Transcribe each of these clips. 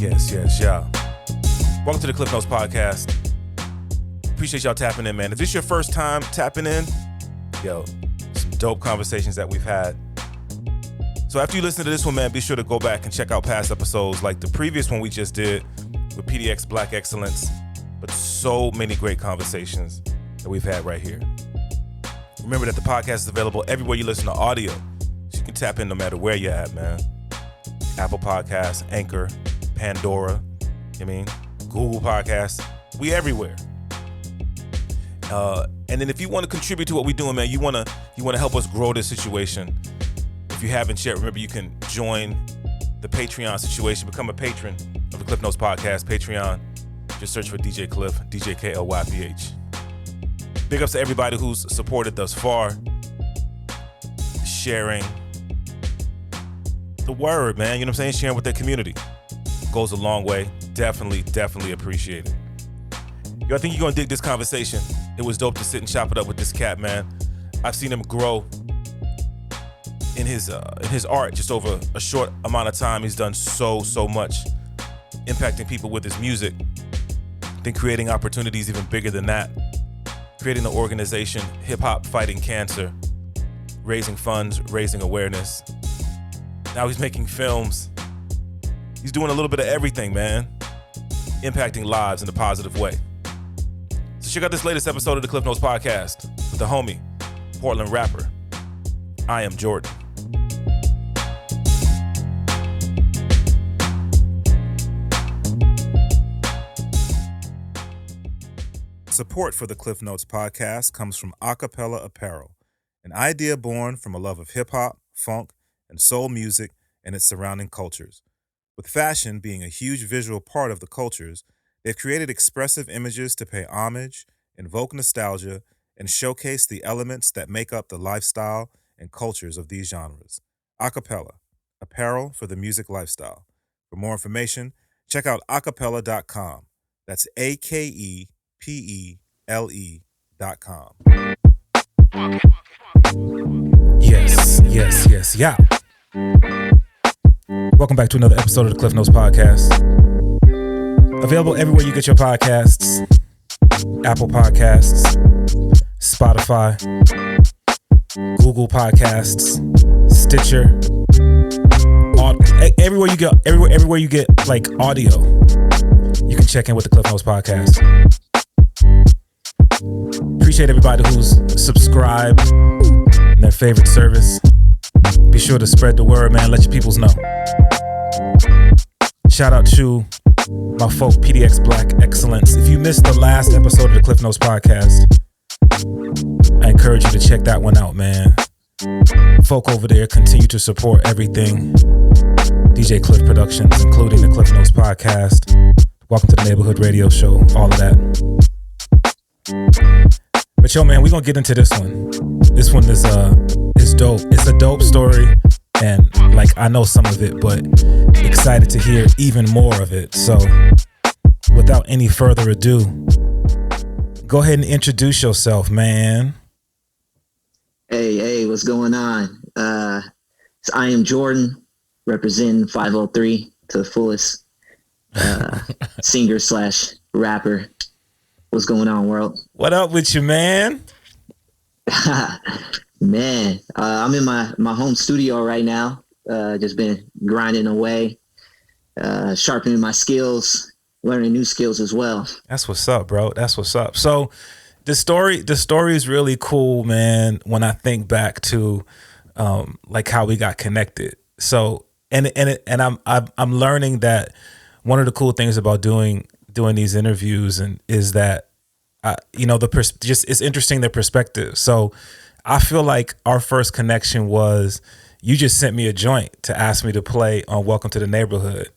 Yes, yeah. Welcome to the Klyph Notes podcast. Appreciate y'all tapping in, man. If this is your first time tapping in, yo, some dope conversations that we've had. So after you listen to this one, man, be sure to go back and check out past episodes like the previous one we just did with PDX Black Excellence, but so many great conversations that we've had right here. Remember that the podcast is available everywhere you listen to audio, so you can tap in no matter where you're at, man. Apple Podcasts, Anchor, Pandora, Google Podcasts. We everywhere. And then if you want to contribute to what we're doing, man, you want to help us grow this situation. If you haven't yet, remember you can join the Patreon situation, become a patron of the Klyph Notes podcast, Patreon. Just search for DJ Klyph, DJ Klyph. Big ups to everybody who's supported thus far. Sharing the word, man. You know what I'm saying? Sharing with their community. Goes a long way. Definitely appreciate it. Yo, I think you're going to dig this conversation. It was dope to sit and chop it up with this cat, man. I've seen him grow in his art just over a short amount of time. He's done so much, impacting people with his music, then creating opportunities even bigger than that, creating the organization Hip Hop Fighting Cancer, raising funds, raising awareness. Now he's making films. He's doing a little bit of everything, man, impacting lives in a positive way. So check out this latest episode of the Klyph Notes podcast with the homie, Portland rapper, IAmJordan. Support for the Klyph Notes podcast comes from Akepele Apparel, an idea born from a love of hip-hop, funk, and soul music and its surrounding cultures. With fashion being a huge visual part of the cultures, they've created expressive images to pay homage, invoke nostalgia, and showcase the elements that make up the lifestyle and cultures of these genres. Akepele, apparel for the music lifestyle. For more information, check out akepele.com. That's AKEPELE.com. Yes, yeah. Welcome back to another episode of the Klyph Notes podcast. Available everywhere you get your podcasts. Apple Podcasts, Spotify, Google Podcasts, Stitcher, everywhere you get like audio, you can check in with the Klyph Notes podcast. Appreciate everybody who's subscribed in their favorite service. Be sure to spread the word, man. Let your peoples know. Shout out to my folk PDX Black Excellence. If you missed the last episode of the Klyph Notes podcast, I encourage you to check that one out, man. Folk over there continue to support everything DJ Klyph Productions, including the Klyph Notes podcast. Welcome to the Neighborhood Radio Show, all of that. But yo, man, we're gonna get into this one. This one is dope. It's a dope story, and like I know some of it, but excited to hear even more of it. So without any further ado, go ahead and introduce yourself, man. Hey, what's going on? It's IAmJordan, representing 503 to the fullest. Singer / rapper. What's going on, world? What up with you, man? Man, I'm in my home studio right now. Just been grinding away, sharpening my skills, learning new skills as well. That's what's up, bro. That's what's up. So the story is really cool, man, when I think back to like how we got connected. So and I'm learning that one of the cool things about doing these interviews is that it's interesting, the perspective. So I feel like our first connection was you just sent me a joint to ask me to play on Welcome to the Neighborhood.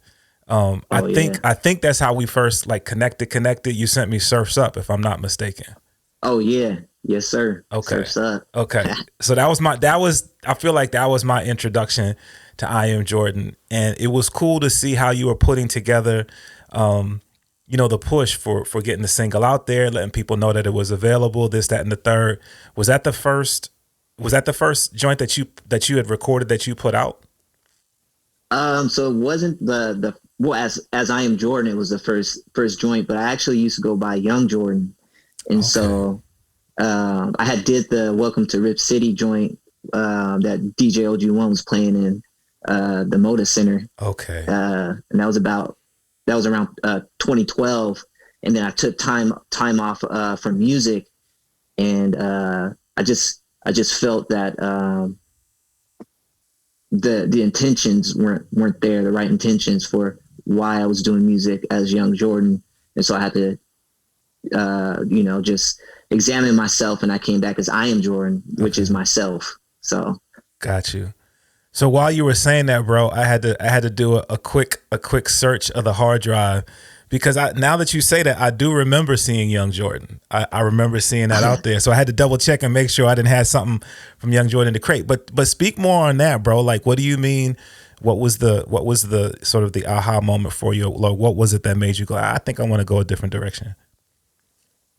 I think that's how we first like connected. You sent me Surf's Up, if I'm not mistaken. Oh yeah. Yes, sir. Okay. Surf's Up. Okay. So I feel like that was my introduction to IAmJordan, and it was cool to see how you were putting together the push for getting the single out there, letting people know that it was available, this, that, and the third. Was that the first joint that you had recorded that you put out? So it wasn't the well, as I Am Jordan, it was the first joint, but I actually used to go by Young Jordan, and Okay. so I had did the Welcome to Rip City joint that DJ OG1 was playing in the Moda Center, Okay. and that was around 2012, and then I took time off from music, and I just felt that the intentions weren't there, the right intentions for why I was doing music as Young Jordan, and so I had to just examine myself, and I came back as I Am Jordan, which is myself. So Got you. So while you were saying that, bro, I had to do a quick search of the hard drive because now that you say that, I do remember seeing Young Jordan. I remember seeing that out there. So I had to double check and make sure I didn't have something from Young Jordan to crate. But speak more on that, bro. Like, what do you mean? What was the sort of the aha moment for you? Like, what was it that made you go, I think I want to go a different direction?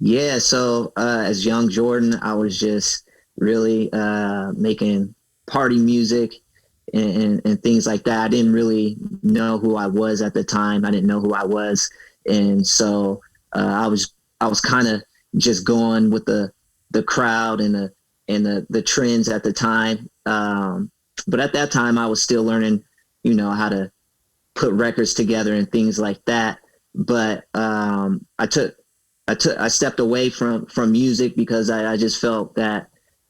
yeah, so as Young Jordan, I was just really making party music and things like that. I didn't really know who I was at the time. I didn't know who I was, and so I was kind of just going with the crowd and the trends at the time. But at that time, I was still learning, how to put records together and things like that. But I stepped away from music because I just felt that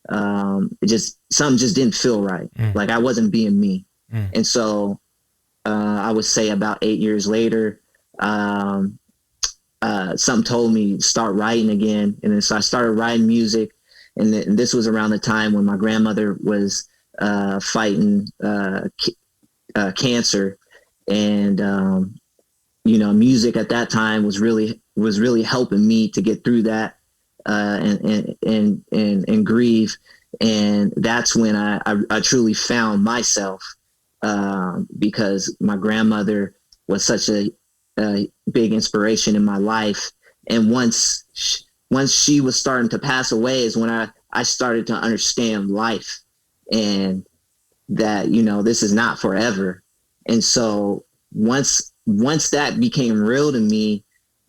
something just didn't feel right. Like I wasn't being me. And so I would say about 8 years later, something told me to start writing again. And then so I started writing music. And this was around the time when my grandmother was fighting cancer. And, music at that time was really helping me to get through that and grieve. And that's when I truly found myself because my grandmother was such a big inspiration in my life. And once she was starting to pass away is when I started to understand life and that, this is not forever. And so once that became real to me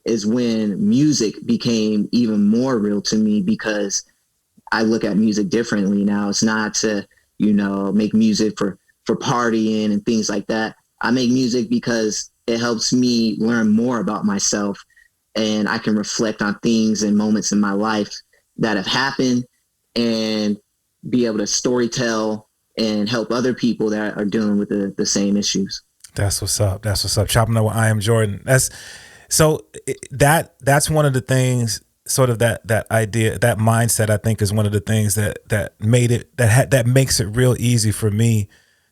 is when music became even more real to me because I look at music differently now. It's not to, make music for partying and things like that. I make music because it helps me learn more about myself and I can reflect on things and moments in my life that have happened and be able to storytell and help other people that are dealing with the same issues. That's what's up. That's what's up. Chopping up with IAmJordan. That's one of the things, sort of that idea, that mindset, I think is one of the things that makes it real easy for me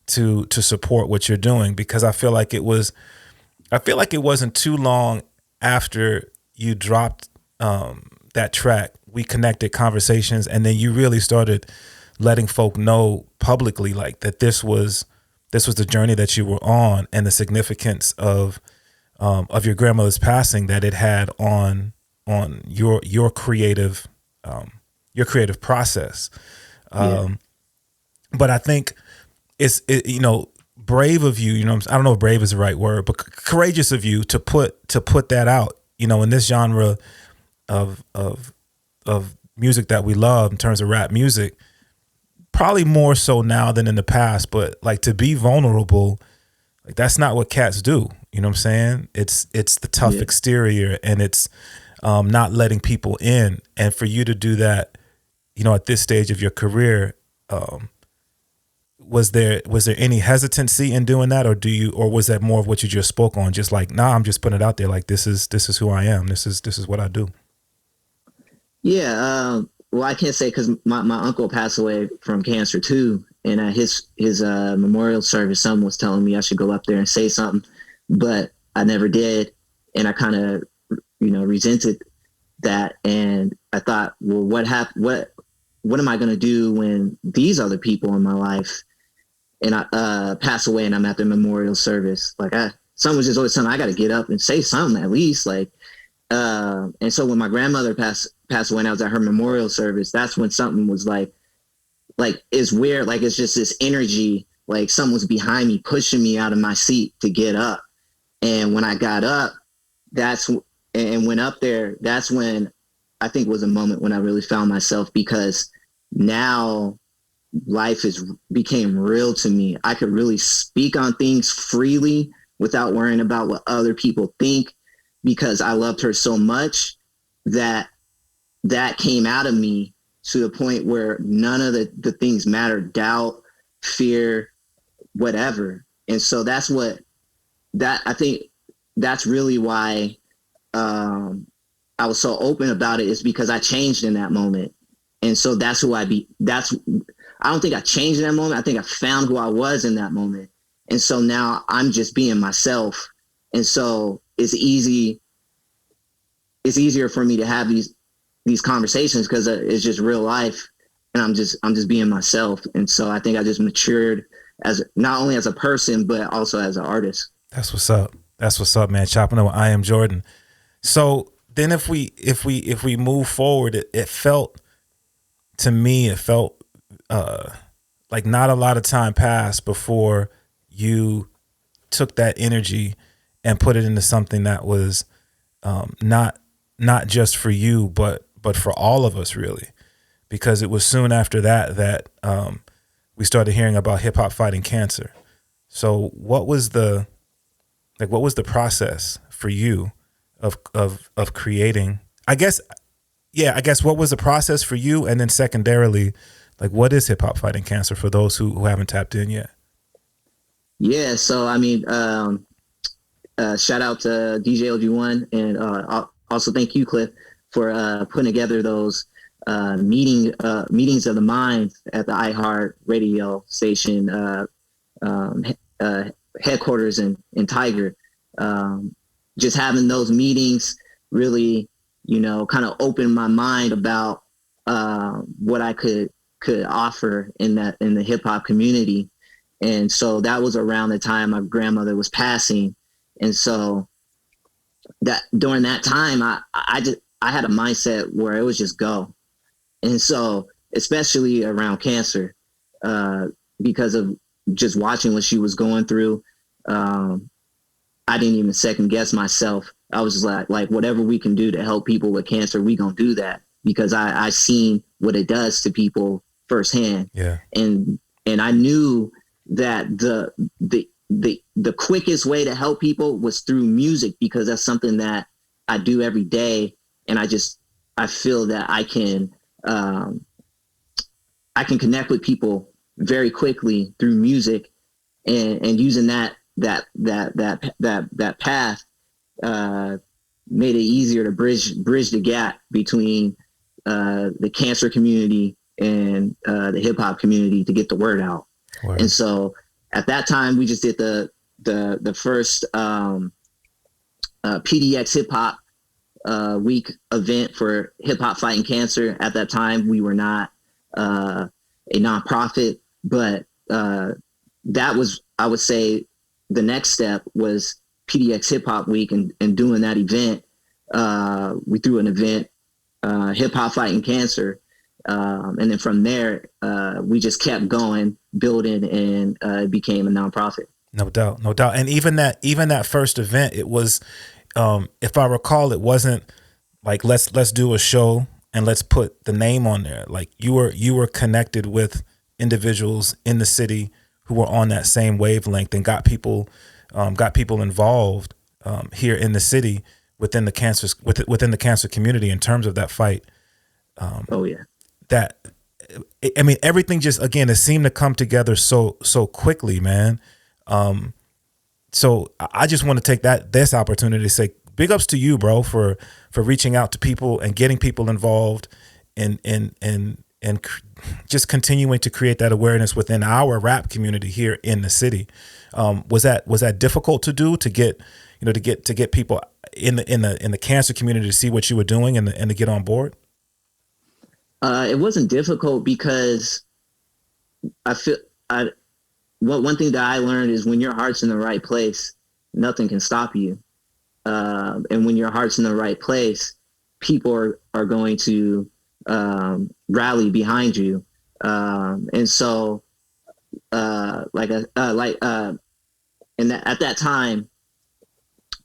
to support what you're doing, because I feel like it wasn't too long after you dropped that track, we connected conversations, and then you really started letting folk know publicly like that this was the journey that you were on and the significance of your grandmother's passing that it had on your creative process. But I think it's brave of you, I don't know if brave is the right word, but courageous of you to put that out, in this genre of music that we love in terms of rap music, probably more so now than in the past, but like to be vulnerable, like that's not what cats do. You know what I'm saying? It's the tough exterior and it's not letting people in. And for you to do that, at this stage of your career, was there any hesitancy in doing that, or was that more of what you just spoke on? Just like, nah, I'm just putting it out there. Like this is who I am. This is what I do. Yeah. Well, I can't say because my uncle passed away from cancer too. And at his memorial service, someone was telling me I should go up there and say something, but I never did. And I kind of, resented that. And I thought, well, what happened? What am I going to do when these other people in my life and I pass away and I'm at their memorial service? Like someone was just always telling me I got to get up and say something at least. Like, and so when my grandmother passed away and I was at her memorial service, that's when something was like it's weird. Like it's just this energy like someone was behind me, pushing me out of my seat to get up. And when I got up, and went up there, that's when I think was a moment when I really found myself, because now life became real to me. I could really speak on things freely without worrying about what other people think, because I loved her so much that came out of me to the point where none of the things mattered: doubt, fear, whatever. And so I think that's really why I was so open about it, is because I changed in that moment. And so that's who I don't think I changed in that moment. I think I found who I was in that moment. And so now I'm just being myself. And so it's easier for me to have these conversations, because it's just real life, and I'm just being myself. And so I think I just matured as not only as a person, but also as an artist. That's what's up. That's what's up, man. Chopping up with IAmJordan. So then if we move forward, it felt like not a lot of time passed before you took that energy and put it into something that was not just for you, but for all of us, really, because it was soon after that we started hearing about hip hop fighting cancer. So what was the process for you of creating? I guess what was the process for you, and then secondarily, like, what is hip hop fighting cancer for those who haven't tapped in yet? Yeah, so I mean, shout out to DJ LG1, and also thank you, Klyph, for putting together those meetings of the mind at the iHeart radio station headquarters in Tiger. Just having those meetings really, kind of opened my mind about what I could offer in the hip hop community. And so that was around the time my grandmother was passing. And so that during that time, I had a mindset where it was just go. And so, especially around cancer, because of just watching what she was going through, I didn't even second guess myself. I was just like whatever we can do to help people with cancer, we gonna do that, because I seen what it does to people firsthand. Yeah. And I knew that the quickest way to help people was through music, because that's something that I do every day. And I feel that I can connect with people very quickly through music, and using that path made it easier to bridge the gap between the cancer community and the hip hop community to get the word out. Word. And so at that time, we just did the first PDX hip hop week event for hip hop fighting cancer. At that time, we were not a nonprofit, but that was, I would say, the next step was PDX Hip Hop Week, and doing that event. We threw an event, hip hop fighting cancer, and then from there, we just kept going, building, and it became a nonprofit. No doubt. And even that first event, it was, if I recall, it wasn't like let's do a show and let's put the name on there. Like you were connected with individuals in the city who were on that same wavelength, and got people involved here in the city within the cancer community in terms of that fight. Oh yeah. I mean, everything just, again, it seemed to come together so quickly, man. So I just want to take this opportunity to say big ups to you, bro, for reaching out to people and getting people involved and just continuing to create that awareness within our rap community here in the city. Was that difficult to do, to get people in the cancer community to see what you were doing and to get on board? It wasn't difficult, because one thing that I learned is when your heart's in the right place, nothing can stop you. And when your heart's in the right place, people are going to rally behind you. And so and at that time,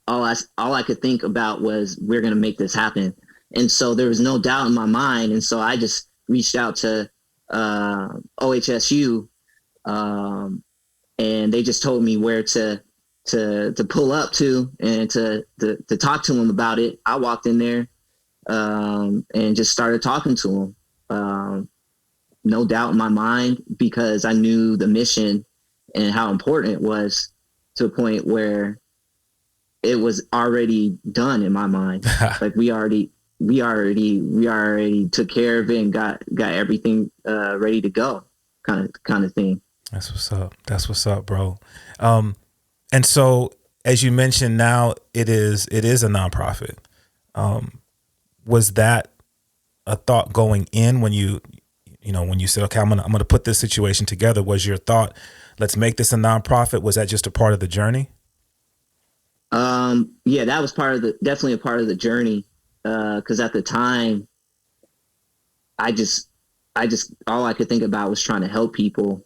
all I could think about was we're gonna make this happen, and so there was no doubt in my mind, and so I just reached out to OHSU, and they just told me where to pull up to and to talk to them about it. I walked in there and just started talking to them. No doubt in my mind, because I knew the mission and how important it was, to a point where it was already done in my mind. Like we already took care of it and got everything ready to go, kind of thing. That's what's up, bro. And so, as you mentioned, now it is a nonprofit. Was that a thought going in when you said, okay, I'm gonna put this situation together? Was your thought, let's make this a nonprofit? Was that just a part of the journey? Yeah, that was definitely a part of the journey. Cause at the time I just all I could think about was trying to help people.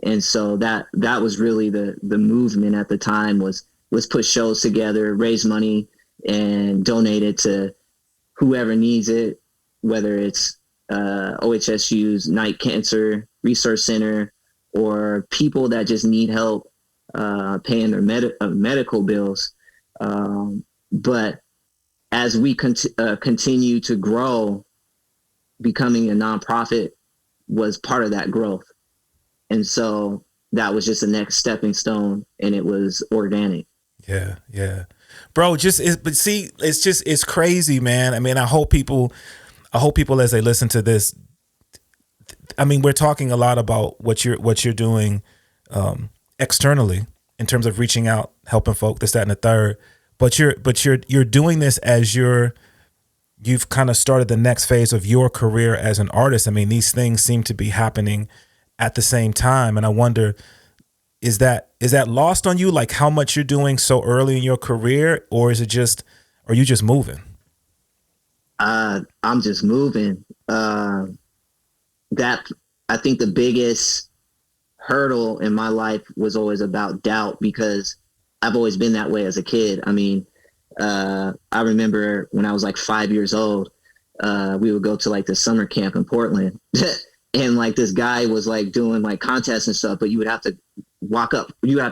And so that was really the movement at the time, was put shows together, raise money, and donate it to whoever needs it, whether it's OHSU's Night Cancer Research Center or people that just need help paying their medical bills. But as we continue to grow, becoming a nonprofit was part of that growth. And so that was just the next stepping stone, and it was organic. Yeah. Bro, it's crazy, man. I mean, I hope people as they listen to this, I mean, we're talking a lot about what you're doing externally in terms of reaching out, helping folk, this, that, and the third. But you're doing this as you've kind of started the next phase of your career as an artist. I mean, these things seem to be happening at the same time. And I wonder, is that lost on you? Like how much you're doing so early in your career, or are you just moving? I'm just moving. That I think the biggest hurdle in my life was always about doubt, because I've always been that way as a kid. I mean, I remember when I was like 5 years old, we would go to like the summer camp in Portland and like this guy was like doing like contests and stuff, but you would have to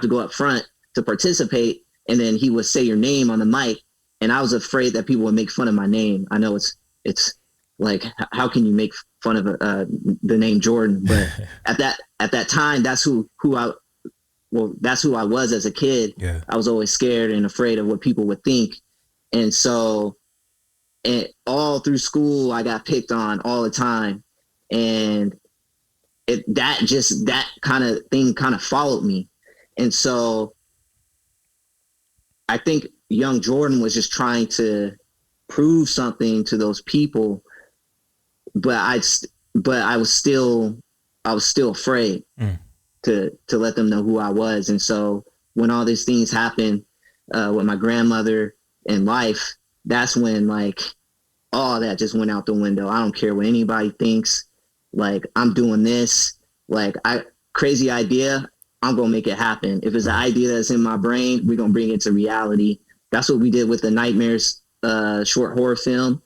go up front to participate. And then he would say your name on the mic. And I was afraid that people would make fun of my name. I know it's like, how can you make fun of the name Jordan? But at that time, that's who I was as a kid. Yeah. I was always scared and afraid of what people would think. And so all through school, I got picked on all the time. And that kind of thing kind of followed me. And so I think young Jordan was just trying to prove something to those people, but I was still afraid to let them know who I was. And so when all these things happened with my grandmother and life, that's when like all that just went out the window. I don't care what anybody thinks. Like, I'm doing this, like crazy idea, I'm going to make it happen. If it's an idea that's in my brain, we're going to bring it to reality. That's what we did with the Nightmares short horror film.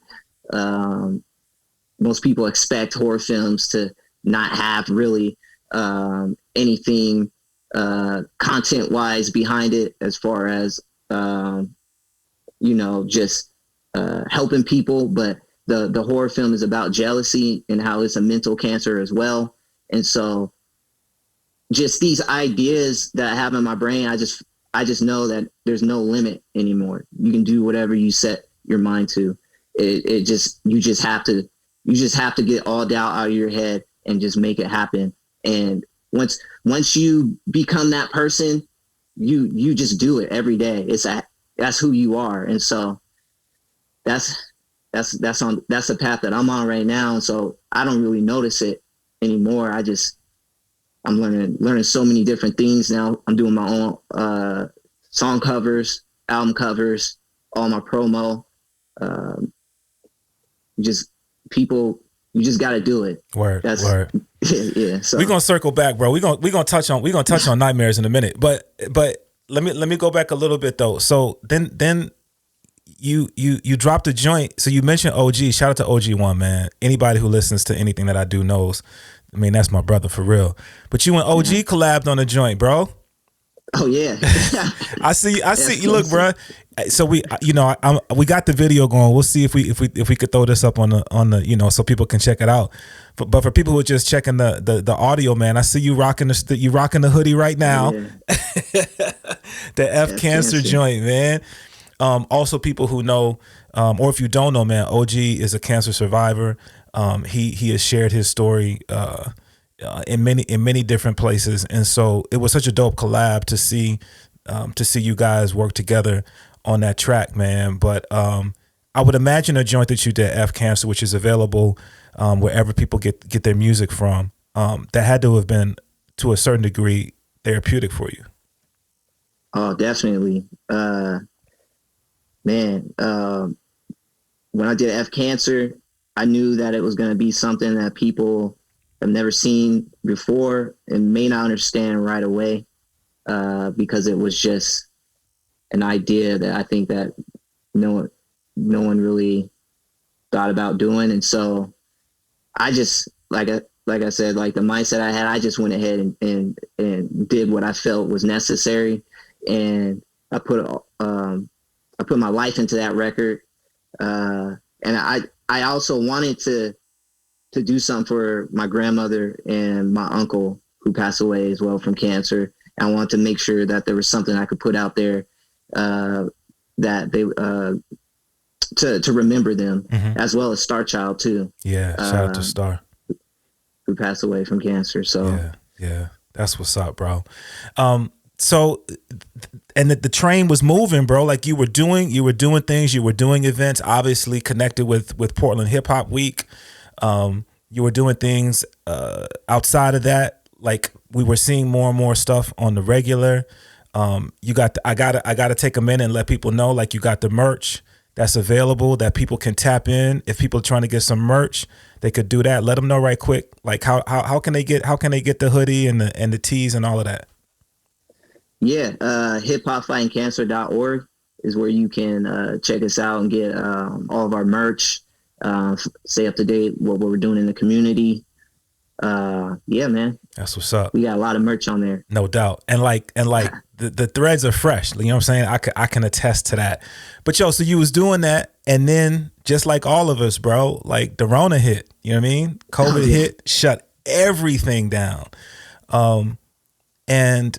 Most people expect horror films to not have really anything content wise behind it, as far as, just helping people. But the horror film is about jealousy and how it's a mental cancer as well. And so just these ideas that I have in my brain, I just know that there's no limit anymore. You can do whatever you set your mind to. You just have to get all doubt out of your head and just make it happen. And once you become that person, you just do it every day. That's who you are. And so that's the path that I'm on right now. And so I don't really notice it anymore. I'm learning so many different things now. I'm doing my own song covers, album covers, all my promo. Just people You just got to do it. Word. Yeah. So We're gonna circle back, bro. We're gonna touch on nightmares in a minute. But let me go back a little bit though. So then you dropped a joint. So you mentioned OG. Shout out to OG1, man. Anybody who listens to anything that I do knows. I mean, that's my brother for real. But you and OG collabed on a joint, bro. Oh yeah. I see. You look, bro. So we got the video going. We'll see if we could throw this up on the so people can check it out. But for people who are just checking the audio, man, I see you rocking the hoodie right now. Yeah. The F Cancer joint, man. Also, people who know, or if you don't know, man, OG is a cancer survivor. He has shared his story in many different places, and so it was such a dope collab to see you guys work together on that track, man. But I would imagine a joint that you did, F Cancer, which is available wherever people get their music from, that had to have been to a certain degree therapeutic for you. Oh, definitely, man. When I did F Cancer, I knew that it was going to be something that people have never seen before and may not understand right away, because it was just an idea that I think that no one really thought about doing. And so I just, like I said, like the mindset I had, I just went ahead and did what I felt was necessary. And I put my life into that record. And I also wanted to do something for my grandmother and my uncle who passed away as well from cancer. And I wanted to make sure that there was something I could put out there that they to remember them, as well as Star Child too. Yeah, shout out to Star, who passed away from cancer. So yeah, that's what's up, bro. So, and the train was moving, bro. Like you were doing things, you were doing events, obviously connected with Portland Hip Hop Week. You were doing things outside of that. Like we were seeing more and more stuff on the regular. I gotta take a minute and let people know, like you got the merch that's available that people can tap in. If people are trying to get some merch, they could do that. Let them know right quick. Like how can they get the hoodie and the tees and all of that? Yeah, hiphopfightingcancer.org is where you can check us out and get all of our merch, stay up to date what we're doing in the community. Yeah, man, that's what's up. We got a lot of merch on there, no doubt. And the threads are fresh. You know what I'm saying? I can attest to that. But yo, so you was doing that, and then just like all of us, bro, like the Rona hit. You know what I mean? COVID hit, shut everything down. And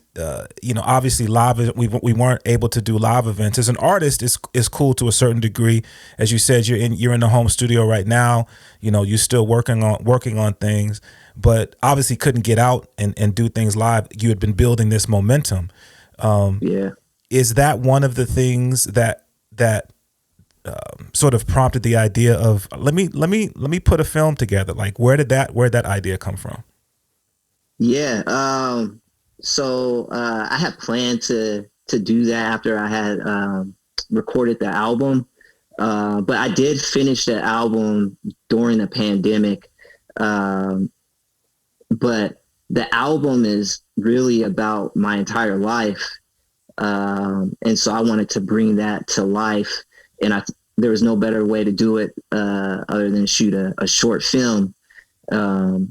obviously live, we weren't able to do live events. As an artist, it's cool to a certain degree. As you said, you're in the home studio right now. You know, you're still working on things, but obviously couldn't get out and do things live. You had been building this momentum. Is that one of the things that sort of prompted the idea of let me put a film together? Like where did that idea come from? Yeah. So I had planned to do that after I had recorded the album, but I did finish the album during the pandemic. But the album is really about my entire life, and so I wanted to bring that to life. And there was no better way to do it other than shoot a short film. But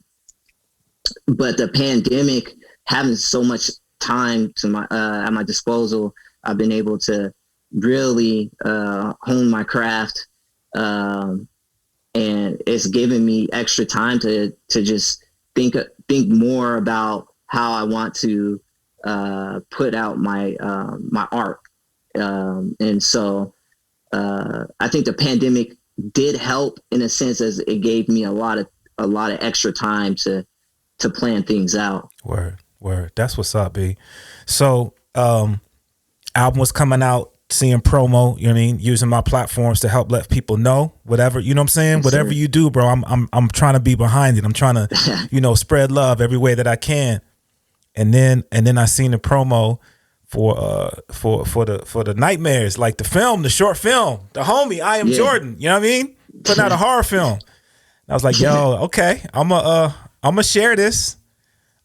the pandemic, having so much time at my disposal, I've been able to really hone my craft, and it's given me extra time to just think more about how I want to put out my art, and so I think the pandemic did help in a sense, as it gave me a lot of extra time to plan things out. Word. That's what's up, B. So, album was coming out, seeing promo, you know what I mean, using my platforms to help let people know whatever, you know what I'm saying? Yes, whatever you do, bro, I'm trying to be behind it. I'm trying to, spread love every way that I can. And then I seen the promo for the Nightmares, like the film, the short film, the homie, IAmJordan, you know what I mean? Putting out a horror film. I was like, yo, okay, I'm gonna share this.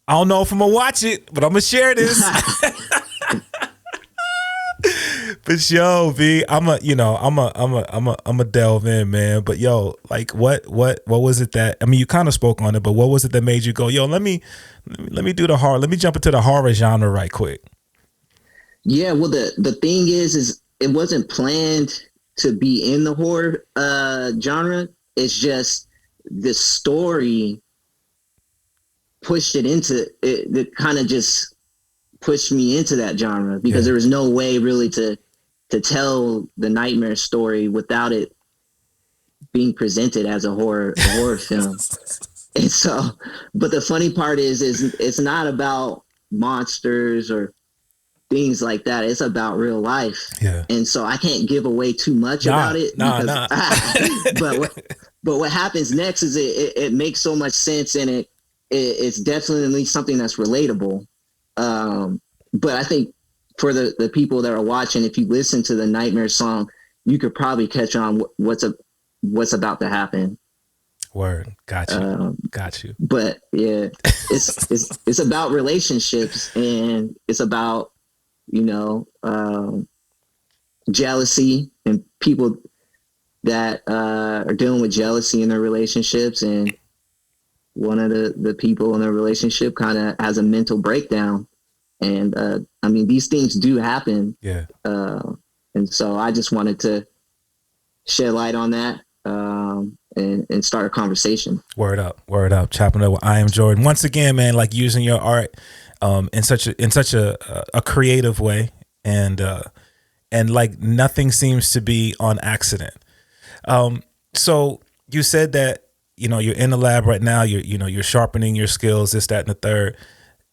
I don't know if I'm gonna watch it, but I'm gonna share this. But yo, V, I'm a delve in, man. But yo, like, what was it that, I mean, you kind of spoke on it, but what was it that made you go, yo, let me do the horror, let me jump into the horror genre right quick? Yeah, well, the thing is it wasn't planned to be in the horror genre. It's just the story pushed it into it. It kind of just pushed me into that genre because there was no way really to tell the nightmare story without it being presented as a horror film. And so, but the funny part is it's not about monsters or things like that. It's about real life. Yeah. And so I can't give away too much about it. But what happens next is it makes so much sense, and it's definitely something that's relatable. But I think for the people that are watching, if you listen to the Nightmare song, you could probably catch on what's about to happen. Word. Got you. But yeah, it's about relationships, and it's about, jealousy and people that are dealing with jealousy in their relationships. And one of the people in their relationship kind of has a mental breakdown. And I mean, these things do happen. Yeah. And so I just wanted to shed light on that and start a conversation. Word up. Chopping up with IAmJordan. Once again, man, like using your art in such a creative way, and like nothing seems to be on accident. So you said that, you're in the lab right now, you're sharpening your skills, this, that, and the third.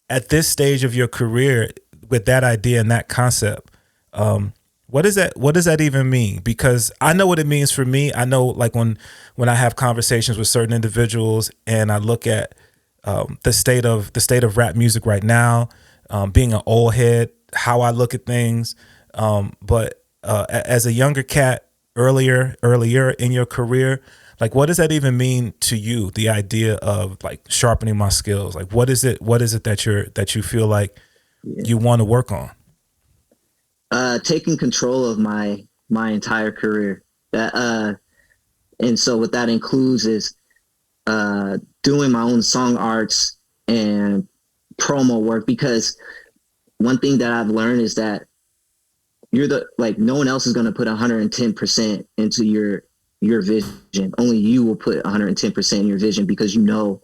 At this stage of your career, with that idea and that concept, what does that even mean? Because I know what it means for me. I know, like, when I have conversations with certain individuals and I look at the state of rap music right now, being an old head, how I look at things. But as a younger cat, earlier in your career, like, what does that even mean to you? The idea of, like, sharpening my skills. Like, what is it that you feel like you want to work on? Taking control of my entire career. And so what that includes is doing my own song arts and promo work, because one thing that I've learned is that no one else is going to put 110% into your vision. Only you will put 110% in your vision, because you know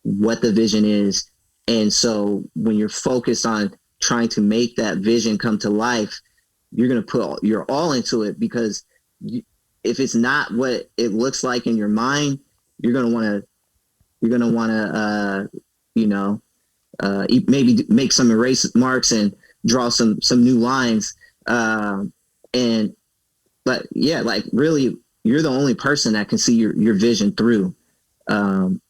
what the vision is. And so when you're focused on trying to make that vision come to life, you're going to put your all into it, because if it's not what it looks like in your mind, you're going to want to maybe make some erase marks and draw some new lines. But yeah, like, really, you're the only person that can see your vision through. And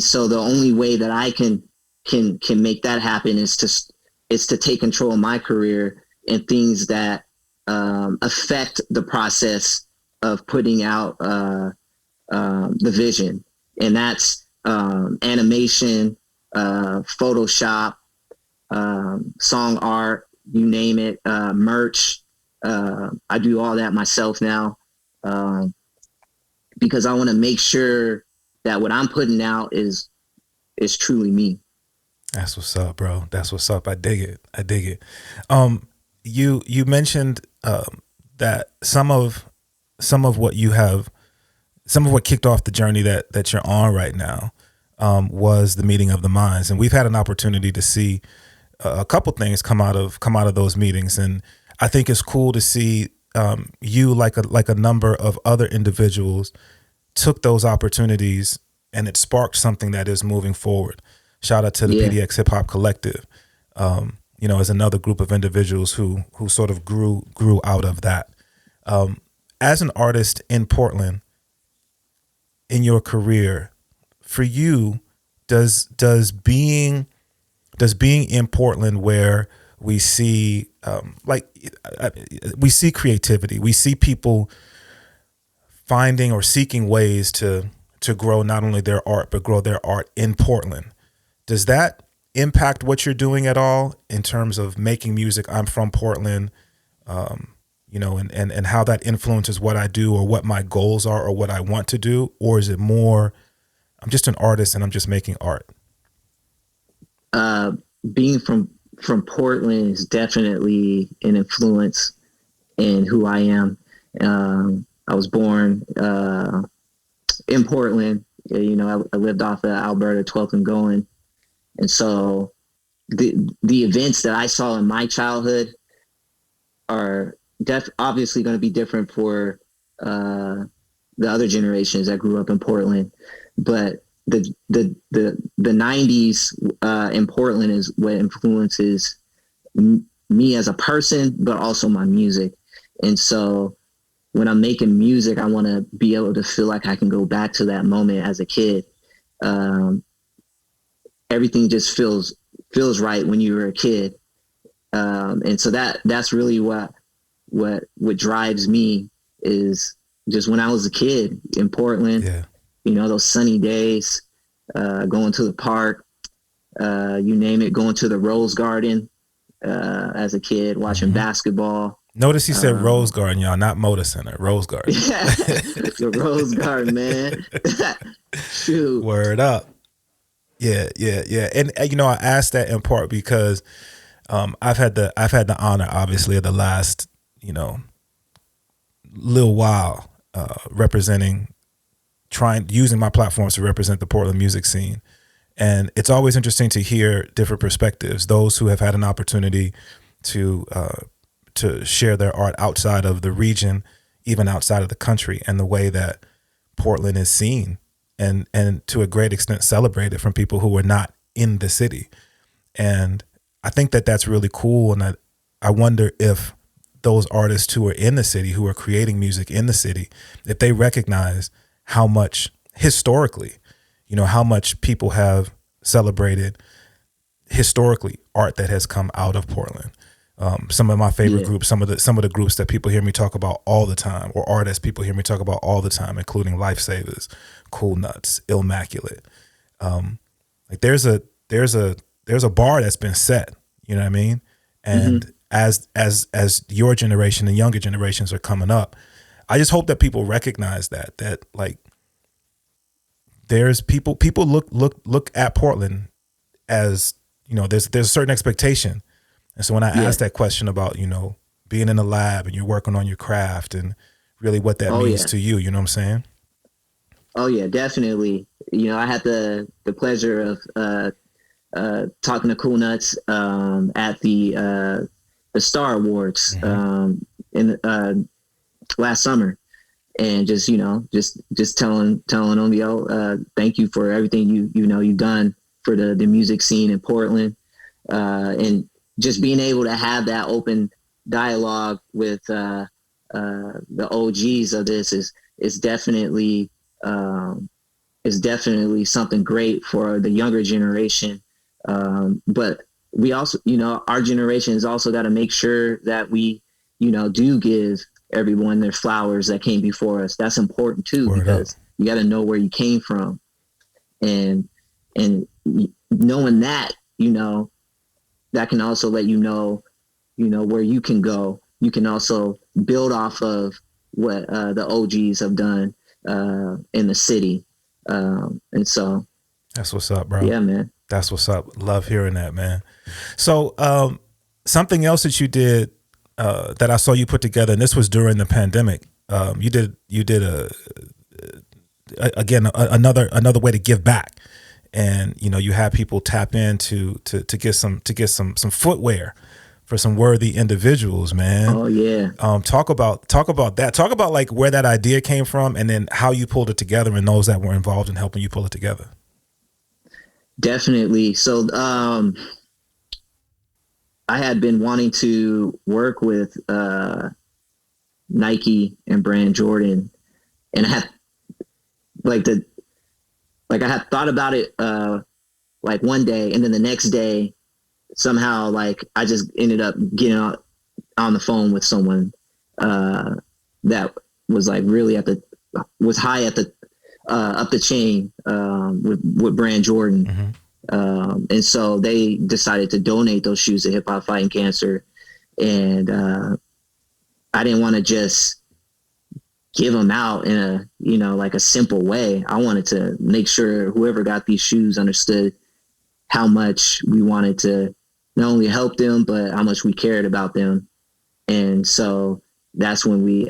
so the only way that I can make that happen is to take control of my career and things that affect the process of putting out the vision. And that's animation, Photoshop, song art, you name it, merch. I do all that myself now, because I want to make sure that what I'm putting out is truly me. That's what's up, bro. That's what's up. I dig it. You mentioned that some of what kicked off the journey that you're on right now was the meeting of the minds, and we've had an opportunity to see a couple things come out of those meetings, and I think it's cool to see you, like a number of other individuals, took those opportunities and it sparked something that is moving forward. Shout out to the PDX Hip Hop Collective, as another group of individuals who sort of grew out of that. As an artist in Portland, in your career, for you, does being in Portland, where we see we see creativity, we see people finding or seeking ways to to grow not only their art, but grow their art in Portland. Does that impact what you're doing at all in terms of making music? I'm from Portland, you know, and how that influences what I do or what my goals are or what I want to do? Or is it more, I'm just an artist and I'm just making art? Being from Portland is definitely an influence in who I am. I was born in Portland. You know, I lived off of Alberta, 12th and going. And so the events that I saw in my childhood are obviously going to be different for the other generations that grew up in Portland. But the 90s in Portland is what influences me as a person, but also my music. And so when I'm making music, I want to be able to feel like I can go back to that moment as a kid. Everything just feels right when you were a kid. And so that's really what drives me, is just when I was a kid in Portland. Yeah. You know, those sunny days, going to the park, you name it, going to the Rose Garden as a kid, watching basketball. Notice he said Rose Garden, y'all, not Motor Center. Rose Garden. Yeah, the Rose Garden, man. Shoot. Word up. Yeah. And you know, I asked that in part because I've had the honor, obviously, of the last, you know, little while using my platforms to represent the Portland music scene. And it's always interesting to hear different perspectives, those who have had an opportunity to share their art outside of the region, even outside of the country, and the way that Portland is seen and to a great extent celebrated from people who were not in the city. And I think that that's really cool. And I wonder if those artists who are in the city, who are creating music in the city, if they recognize how much historically, you know, how much people have celebrated historically art that has come out of Portland. Some of my favorite groups, some of the groups that people hear me talk about all the time, or artists people hear me talk about all the time, including Lifesavers, Cool Nuts, Illmaculate. Like there's a bar that's been set, you know what I mean? And as your generation and younger generations are coming up, I just hope that people recognize that like there's people look at Portland as, you know, there's a certain expectation. And so when I asked that question about, you know, being in a lab and you're working on your craft and really what that means to you, you know what I'm saying? Oh yeah, definitely. You know, I had the pleasure of talking to Cool Nuts at the Star Awards in last summer, and just, you know, just telling them, yo, thank you for everything you've done for the music scene in Portland, and just being able to have that open dialogue with the OGs of this is definitely something great for the younger generation. But we also, you know, our generation has also got to make sure that we, you know, do give everyone their flowers that came before us. That's important too, because you got to know where you came from, and knowing that, you know, that can also let you know where you can go. You can also build off of what the OGs have done in the city, and so that's what's up, bro. Yeah, man. That's what's up. Love hearing that, man. So something else that you did that I saw you put together, and this was during the pandemic. You did another way to give back, and you know, you had people tap in to get some footwear for some worthy individuals, man. Oh yeah. Talk about that. Talk about like where that idea came from, and then how you pulled it together, and those that were involved in helping you pull it together. Definitely. So I had been wanting to work with Nike and brand Jordan, and I had I had thought about it like one day, and then the next day somehow like I just ended up getting on the phone with someone that was like really was high at the up the chain with Brand Jordan. And so they decided to donate those shoes to Hip Hop Fighting Cancer. And I didn't want to just give them out in a, like a simple way. I wanted to make sure whoever got these shoes understood how much we wanted to not only help them, but how much we cared about them. And so that's when we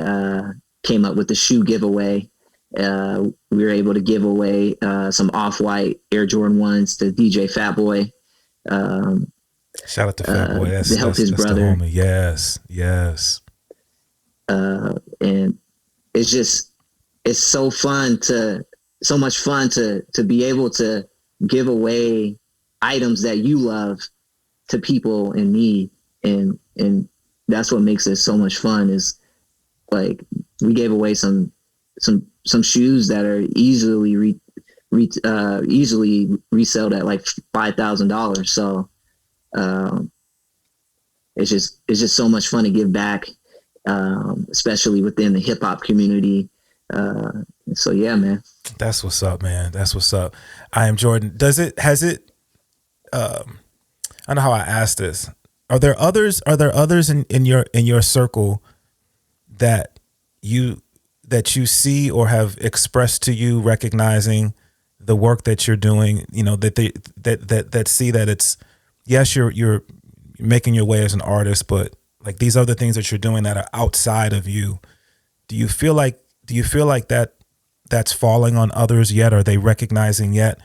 came up with the shoe giveaway. We were able to give away some Off-White Air Jordan 1s to DJ Fatboy. Shout out to Fatboy. That's his brother. The homie. Yes. And it's so much fun to be able to give away items that you love to people in need. And that's what makes it so much fun, is like we gave away some shoes that are easily reselled at like $5,000. So it's just so much fun to give back, especially within the hip hop community. So yeah, man. That's what's up, man. That's what's up. IAmJordan. Has it I don't know how I asked this. Are there others in your circle that you see or have expressed to you, recognizing the work that you're doing, that see that it's, yes, you're making your way as an artist, but like these other things that you're doing that are outside of you, do you feel like that's falling on others yet? Are they recognizing yet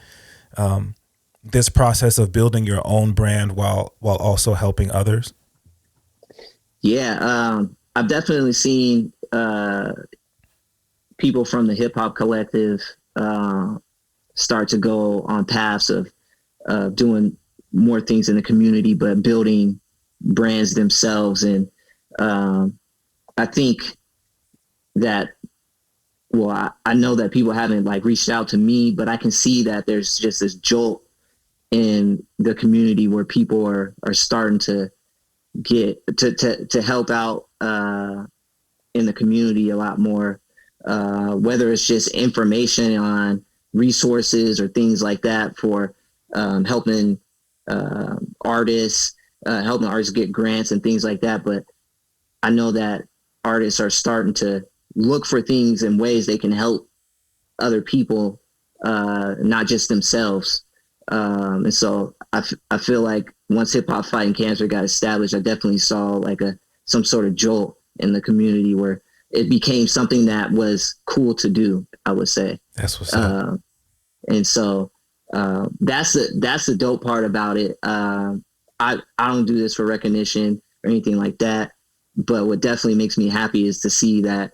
this process of building your own brand while also helping others? Yeah, I've definitely seen people from the hip hop collective start to go on paths of doing more things in the community, but building brands themselves. And I think that, well, I know that people haven't like reached out to me, but I can see that there's just this jolt in the community where people are starting to get to help out in the community a lot more, whether it's just information on resources or things like that for helping artists get grants and things like that. But I know that artists are starting to look for things and ways they can help other people, not just themselves. And so I feel like once Hip Hop Fighting Cancer got established, I definitely saw like some sort of jolt in the community where it became something that was cool to do, I would say. That's what's up. And so that's the dope part about it. I don't do this for recognition or anything like that, but what definitely makes me happy is to see that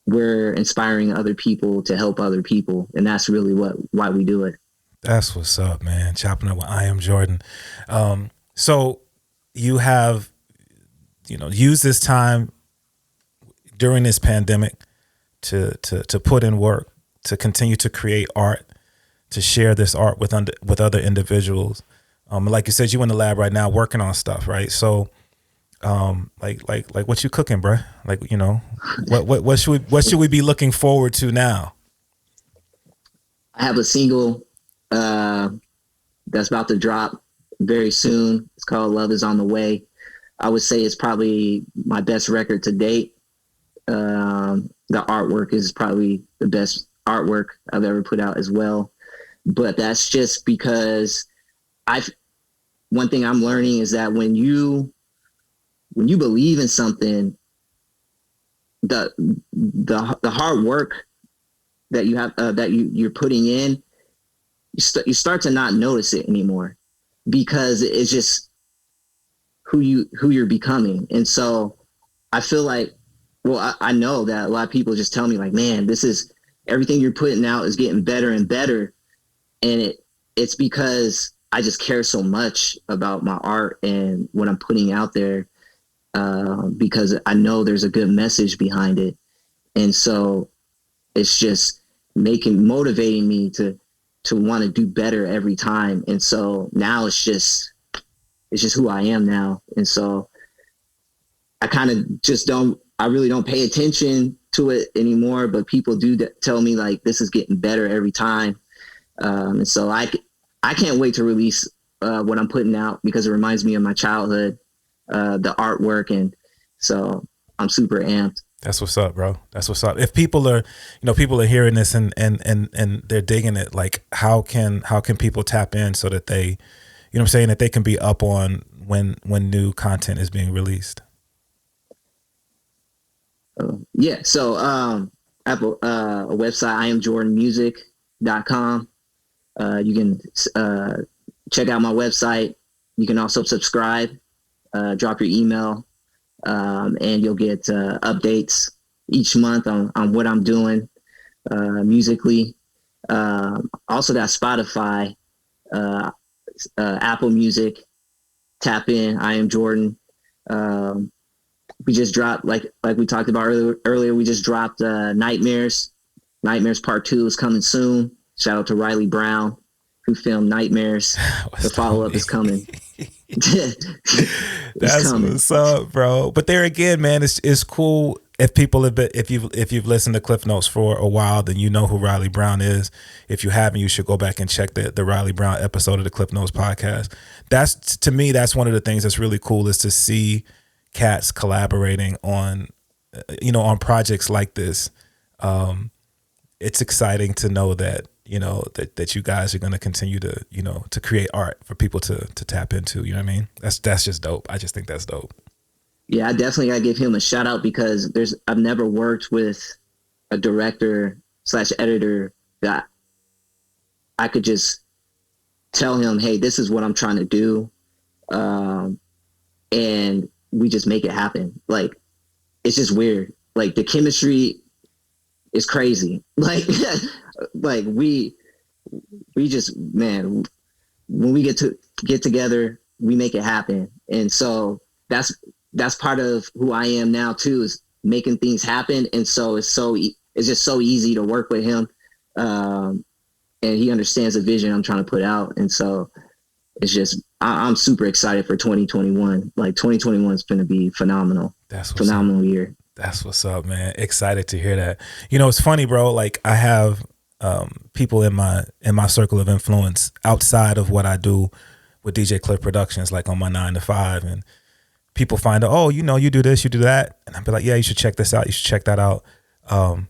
we're inspiring other people to help other people, and that's really why we do it. That's what's up, man. Chopping up with IAmJordan. So you have, used this time during this pandemic to put in work, to continue to create art, to share this art with other individuals. Like you said, you in the lab right now working on stuff, right? So, like what you cooking, bruh? Like, what should we be looking forward to now? I have a single that's about to drop very soon. It's called Love Is On The Way. I would say it's probably my best record to date. The artwork is probably the best artwork I've ever put out as well. But that's just because one thing I'm learning is that when you believe in something, the hard work that you have you're putting in, you start to not notice it anymore, because it's just who you're becoming. And so I feel like, well, I know that a lot of people just tell me like, man, this is everything you're putting out is getting better and better. And it's because I just care so much about my art and what I'm putting out there, because I know there's a good message behind it. And so it's just motivating me to want to do better every time. And so now it's just who I am now. And so I kind of just I really don't pay attention to it anymore, but people do tell me like this is getting better every time. And so I can't wait to release what I'm putting out because it reminds me of my childhood, the artwork. And so I'm super amped. That's what's up, bro. That's what's up. If people are, people are hearing this and they're digging it, like how can people tap in so that they, what I'm saying, that they can be up on when new content is being released? Yeah. So Apple a website, IAmJordanmusic.com. You can check out my website. You can also subscribe, drop your email, and you'll get updates each month on what I'm doing musically. Also got Spotify, Apple Music. Tap in, IAmJordan. We just dropped, like we talked about earlier, we just dropped Nightmares. Nightmares Part 2 is coming soon. Shout out to Riley Brown, who filmed Nightmares. The follow-up is coming. That's coming. What's up, bro. But there again, man, it's cool if people have been, if you've listened to Klyph Notes for a while, then you know who Riley Brown is. If you haven't, you should go back and check the Riley Brown episode of the Klyph Notes podcast. That's, to me, that's one of the things that's really cool, is to see cats collaborating on on projects like this. It's exciting to know that that you guys are going to continue to to create art for people to tap into. You know what I mean? That's just dope. I just think that's dope. Yeah, I definitely gotta give him a shout out because I've never worked with a director/editor that I could just tell him, hey, this is what I'm trying to do, and we just make it happen. Like, it's just weird. Like, the chemistry is crazy. Like we just, man, when we get together, we make it happen. And so that's part of who I am now too, is making things happen. And so it's just so easy to work with him. And he understands the vision I'm trying to put out. And so it's just, I'm super excited for 2021. Like, 2021 is going to be phenomenal. That's phenomenal year. That's what's up, man. Excited to hear that. It's funny, bro. Like, I have people in my circle of influence outside of what I do with DJ Klyph Productions, like on my 9 to 5, and people find out, oh, you do this, you do that, and I'll be like, yeah, you should check this out. You should check that out. I'm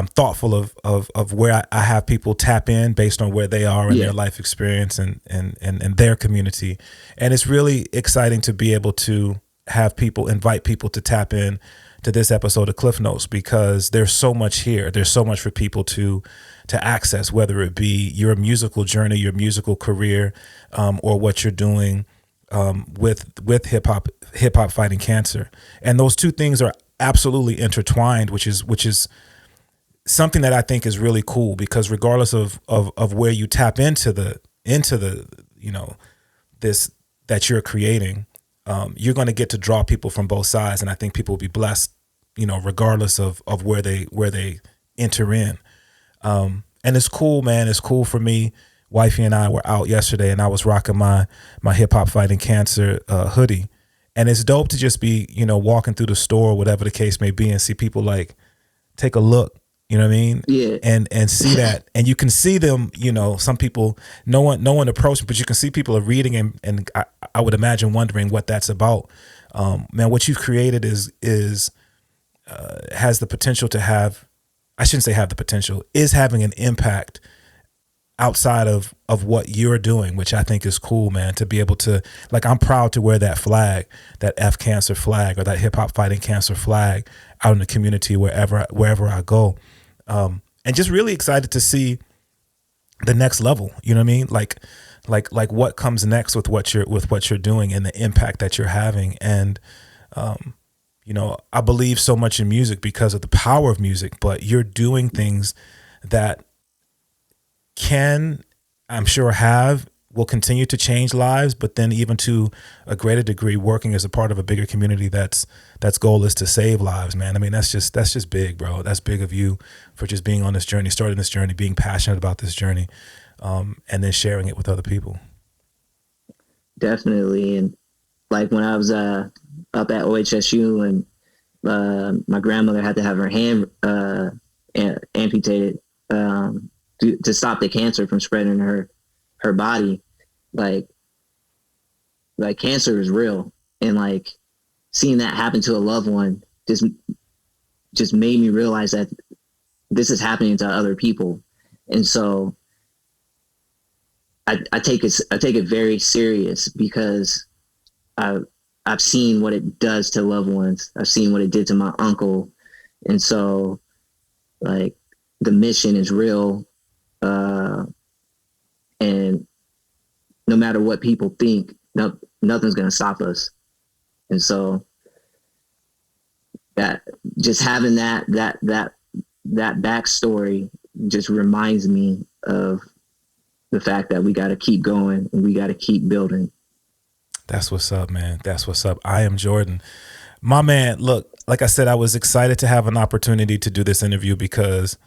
thoughtful of where I have people tap in based on where they are in their life experience and their community. And it's really exciting to be able to invite people to tap in to this episode of Klyph Notes, because there's so much here. There's so much for people to access, whether it be your musical journey, your musical career, or what you're doing with hip hop fighting cancer. And those two things are absolutely intertwined, which is something that I think is really cool, because regardless of where you tap into the this that you're creating, you're going to get to draw people from both sides. And I think people will be blessed, regardless of where they enter in. And it's cool, man. It's cool for me. Wifey and I were out yesterday, and I was rocking my hip hop fighting cancer hoodie. And it's dope to just be, walking through the store, whatever the case may be, and see people like take a look, you know what I mean? Yeah. And see that. And you can see them, some people, no one approached, but you can see people are reading and I would imagine wondering what that's about. Man, what you've created is has the potential to have, I shouldn't say have the potential, is having an impact outside of what you're doing, which I think is cool, man, to be able to, like, I'm proud to wear that flag, that F cancer flag, or that hip hop fighting cancer flag out in the community wherever I go. And just really excited to see the next level, you know what I mean? Like what comes next with what you're doing and the impact that you're having. And, I believe so much in music because of the power of music, but you're doing things that will continue to change lives, but then even to a greater degree, working as a part of a bigger community that's goal is to save lives, man. I mean, that's just big, bro. That's big of you for just being on this journey, starting this journey, being passionate about this journey, and then sharing it with other people. Definitely. And like when I was up at OHSU and my grandmother had to have her hand amputated to stop the cancer from spreading her body. Like cancer is real, and like seeing that happen to a loved one just made me realize that this is happening to other people. And so I take it very serious, because I've seen what it does to loved ones. I've seen what it did to my uncle. And so like the mission is real. And no matter what people think, nothing's going to stop us. And so that just having that backstory just reminds me of the fact that we got to keep going and we got to keep building. That's what's up, man. That's what's up. IAmJordan. My man, look, like I said, I was excited to have an opportunity to do this interview because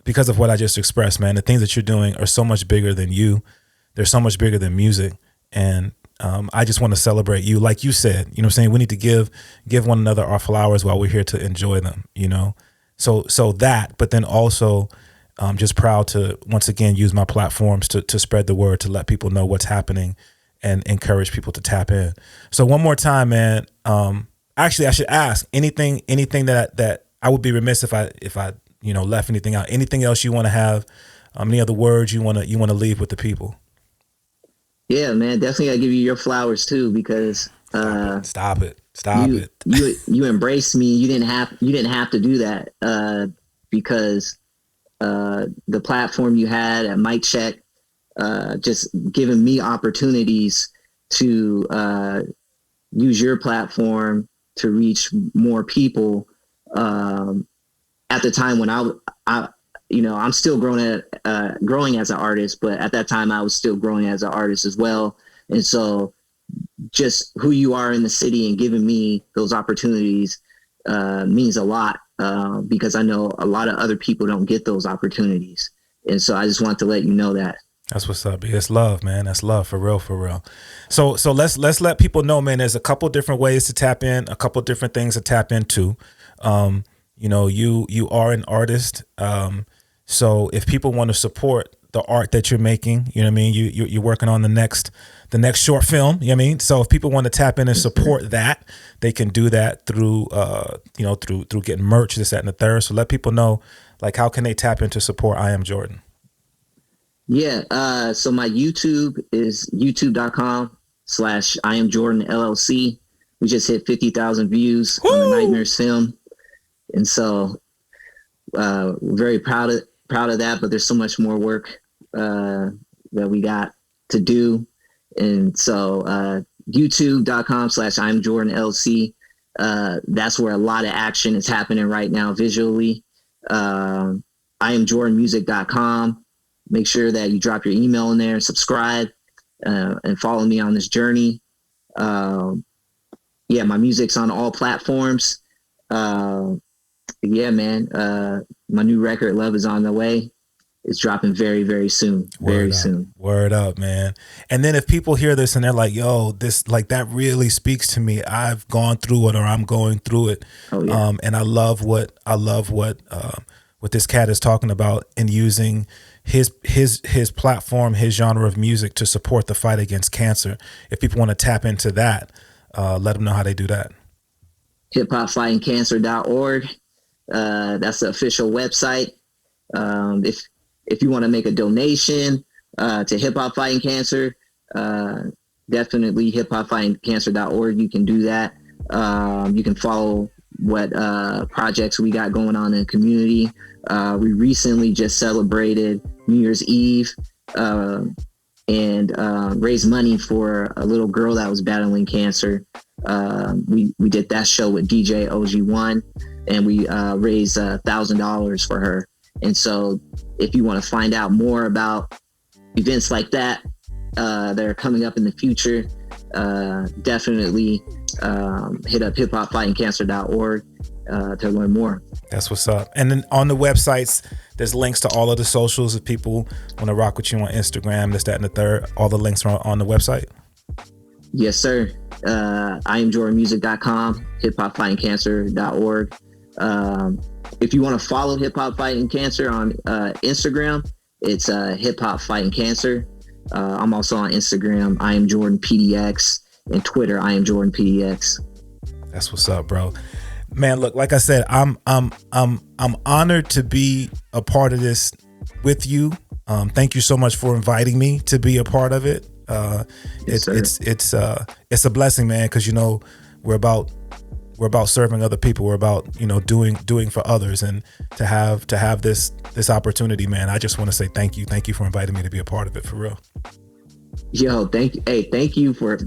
of what I just expressed, man. The things that you're doing are so much bigger than you. They're so much bigger than music. And I just want to celebrate you. Like you said, you know what I'm saying? We need to give one another our flowers while we're here to enjoy them, you know? So that, but then also just proud to once again use my platforms to spread the word, to let people know what's happening and encourage people to tap in. So one more time, man. Actually, I should ask anything that I would be remiss if I left anything out. Anything else you want to have? Any other words you want to leave with the people? Yeah, man, definitely gotta give you your flowers too, because Stop it. You embraced me. You didn't have to do that because the platform you had at Mic Check, just giving me opportunities to use your platform to reach more people. At the time when I'm still growing as an artist, but at that time I was still growing as an artist as well. And so just who you are in the city and giving me those opportunities means a lot, because I know a lot of other people don't get those opportunities. And so I just want to let you know that. That's what's up. It's love, man. That's love for real, for real. So let's let people know, man, there's a couple different ways to tap in, a couple different things to tap into. You are an artist. So if people want to support the art that you're making, you know what I mean? You're working on the next short film, you know what I mean? So if people want to tap in and support that, they can do that through getting merch, this, that, and the third. So let people know, like, how can they tap in to support IAmJordan? Yeah. So my YouTube is youtube.com/IAmJordan LLC. We just hit 50,000 views on the Nightmares film. And so, we're very proud of that, but there's so much more work, that we got to do. And so, youtube.com/IAmJordan LLC. That's where a lot of action is happening right now visually. IAmJordanmusic.com. Make sure that you drop your email in there, subscribe, and follow me on this journey. My music's on all platforms. Yeah, man. My new record, Love Is On The Way, is dropping very, very soon. Very soon. Word up, man. And then if people hear this and they're like, yo, this, like, that really speaks to me. I've gone through it, or I'm going through it. Oh, yeah. And I love what this cat is talking about, and using his platform, his genre of music to support the fight against cancer. If people want to tap into that, let them know how they do that. hiphopfightingcancer.org. That's the official website. If you want to make a donation to Hip Hop Fighting Cancer, definitely hiphopfightingcancer.org. You can do that. You can follow what projects we got going on in the community. We recently just celebrated New Year's Eve and raised money for a little girl that was battling cancer. We did that show with DJ OG1, and we raised $1,000 for her. And so if you want to find out more about events like that that are coming up in the future, definitely hit up hiphopfightingcancer.org to learn more. That's what's up. And then on the websites, there's links to all of the socials. If people want to rock with you on Instagram, this, that, and the third, all the links are on the website. Yes, sir. IAmJordanmusic.com, hiphopfightingcancer.org. If you want to follow Hip Hop Fighting Cancer on Instagram, it's Hip Hop Fighting Cancer. I'm also on Instagram, IAmJordanPDX, and Twitter, IAmJordanPDX. That's what's up, bro. Man, look, like I said, I'm honored to be a part of this with you. Thank you so much for inviting me to be a part of it. Yes, it's a blessing, man, because you know we're about serving other people. We're about, you know, doing for others, and to have this opportunity, man. I just want to say thank you for inviting me to be a part of it, for real. Yo, thank you. Hey, thank you for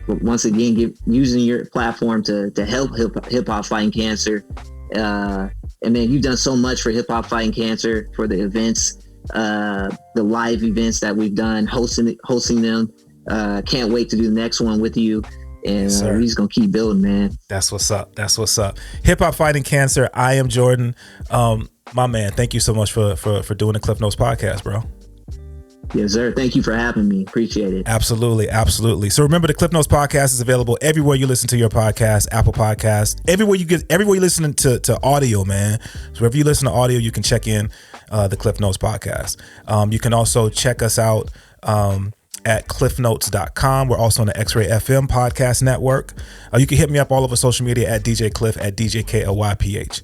once again using your platform to help hip hop fighting cancer. And man, you've done so much for Hip Hop Fighting Cancer, for the events, the live events that we've done, hosting them. Can't wait to do the next one with you. And Yes, we're just gonna keep building, man. That's what's up. Hip Hop Fighting Cancer. I am Jordan. My man, thank you so much for doing the Klyph Notes podcast, bro. Yes, sir. Thank you for having me. Appreciate it. Absolutely. So remember, the Klyph Notes podcast is available everywhere you listen to your podcast, Apple Podcasts, everywhere you listen to audio, man. So wherever you listen to audio, you can check in the Klyph Notes podcast. You can also check us out at klyphnotes.com. We're also on the X-Ray FM podcast network. You can hit me up all over social media at DJ Klyph, at DJ Klyph.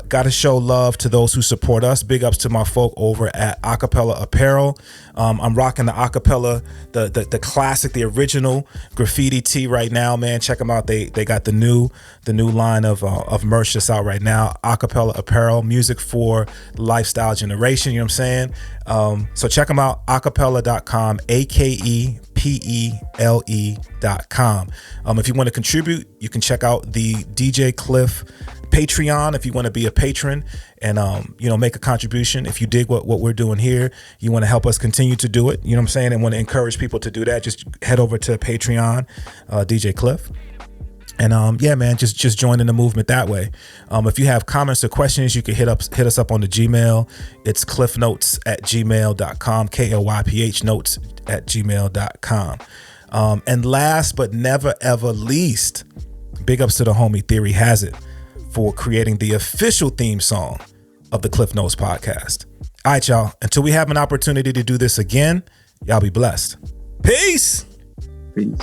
Got to show love to those who support us. Big ups to my folk over at Akepele Apparel. I'm rocking the Akepele, the classic, the original graffiti tee right now, man. Check them out. They got the new line of merch that's out right now. Akepele Apparel, music for lifestyle generation. You know what I'm saying? So check them out. Akepele.com, AKEPELE.com. If you want to contribute, you can check out the DJ Klyph Patreon if you want to be a patron and make a contribution. If you dig what we're doing here, you want to help us continue to do it, you know what I'm saying, and want to encourage people to do that, just head over to Patreon, DJ Klyph. And man, just join in the movement that way. If you have comments or questions, you can hit us up on the Gmail. It's klyphnotes@gmail.com, KLYPH notes@gmail.com. And last but never ever least, big ups to the homie Theory Hazit for creating the official theme song of the Klyph Notes podcast. All right, y'all. Until we have an opportunity to do this again, y'all be blessed. Peace. Peace.